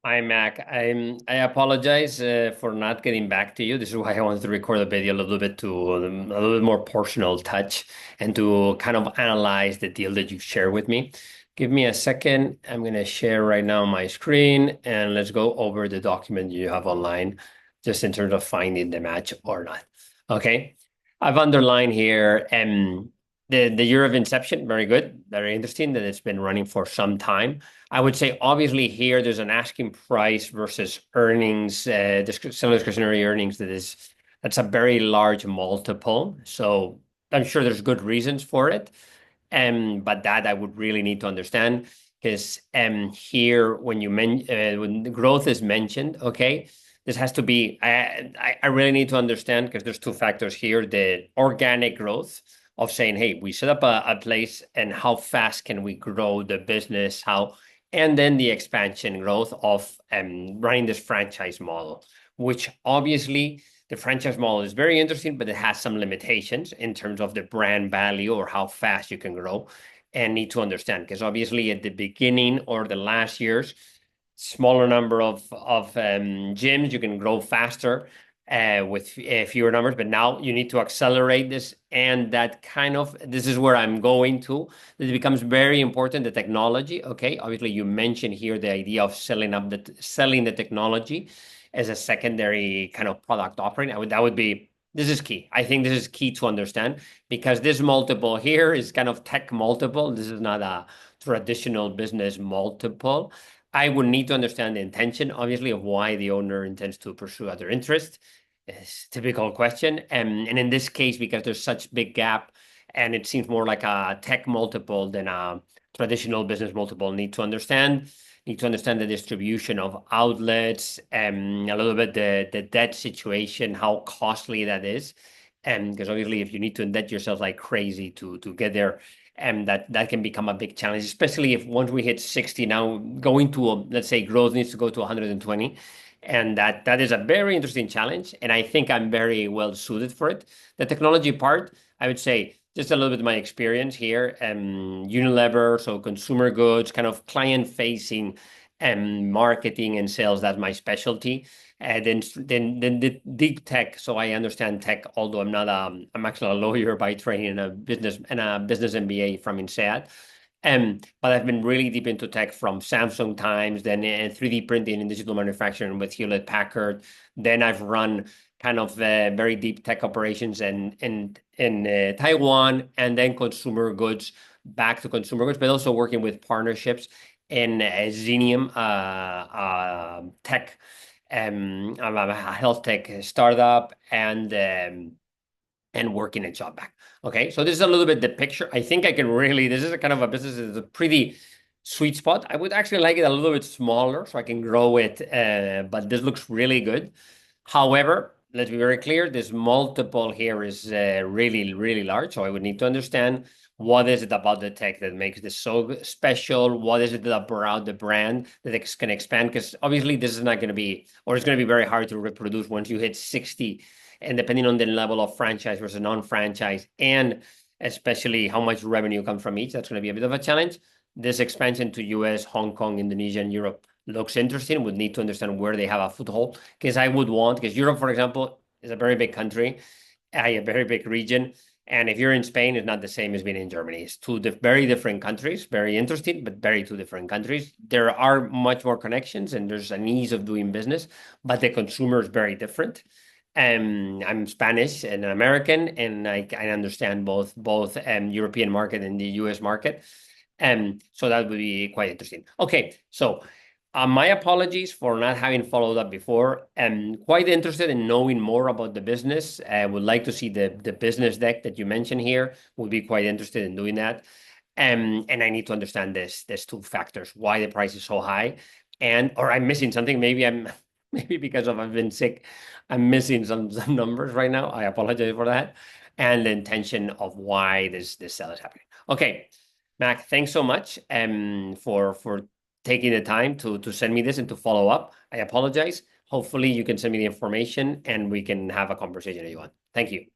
Hi, Mac. I apologize for not getting back to you. This is why I wanted to record the video a little bit a little bit more personal touch and to kind of analyze the deal that you share with me. Give me a second. I'm going to share right now my screen and let's go over the document you have online, just in terms of finding the match or not. Okay. I've underlined here the year of inception. Very good. Very interesting that it's been running for some time. I would say obviously here there's an asking price versus earnings, selling discretionary earnings that's a very large multiple. So I'm sure there's good reasons for it. But that I would really need to understand because here when the growth is mentioned, okay, this has to be I really need to understand because there's two factors here: the organic growth of saying, hey, we set up a place and how fast can we grow the business, and then the expansion growth of running this franchise model, which obviously the franchise model is very interesting, but it has some limitations in terms of the brand value or how fast you can grow and need to understand. Because obviously at the beginning or the last years, smaller number of gyms, you can grow faster with fewer numbers, but now you need to accelerate this. And this is where I'm going to. It becomes very important, the technology. Okay, obviously you mentioned here the idea of selling the technology as a secondary kind of product offering. This is key. I think this is key to understand because this multiple here is kind of tech multiple. This is not a traditional business multiple. I would need to understand the intention, obviously, of why the owner intends to pursue other interests. It's a typical question. And in this case, because there's such big gap and it seems more like a tech multiple than a traditional business multiple, need to understand the distribution of outlets and a little bit the debt situation, how costly that is. And because obviously if you need to indebt yourself like crazy to get there, and that can become a big challenge, especially if once we hit 60 now, going to let's say growth needs to go to 120. And that is a very interesting challenge. And I think I'm very well suited for it. The technology part, I would say, just a little bit of my experience here, Unilever, so consumer goods, kind of client-facing marketing and sales, that's my specialty. Then the deep tech, so I understand tech, although I'm actually a lawyer by training and a business MBA from INSEAD. But I've been really deep into tech from Samsung times, then 3D printing and digital manufacturing with Hewlett Packard. Then I've run kind of very deep tech operations in Taiwan, and then consumer goods, back to consumer goods, but also working with partnerships in Xenium Tech, a health tech startup, and working at Jobback. Okay, so this is a little bit the picture. I think I can really, this is a kind of a business that's a pretty sweet spot. I would actually like it a little bit smaller so I can grow it, but this looks really good. However, let's be very clear, this multiple here is really, really large. So I would need to understand what is it about the tech that makes this so special? What is it about the brand that it can expand? Because obviously this is not going to be, or it's going to be very hard to reproduce once you hit 60, and depending on the level of franchise versus non-franchise, and especially how much revenue comes from each, that's going to be a bit of a challenge. This expansion to US, Hong Kong, Indonesia, and Europe looks interesting. Would need to understand where they have a foothold. Because Europe, for example, is a very big country, a very big region. And if you're in Spain, it's not the same as being in Germany. It's two very different countries, very interesting, but very two different countries. There are much more connections and there's an ease of doing business, but the consumer is very different. I'm Spanish and an American, and I understand both European market and the US market. So that would be quite interesting. Okay, so my apologies for not having followed up before. I'm quite interested in knowing more about the business. I would like to see the business deck that you mentioned here. Would be quite interested in doing that. And I need to understand there's two factors: why the price is so high, or I'm missing something. Maybe because I've been sick, I'm missing some numbers right now. I apologize for that. And the intention of why this sale is happening. Okay, Mac, thanks so much for taking the time to send me this and to follow up. I apologize. Hopefully you can send me the information and we can have a conversation if you want. Thank you.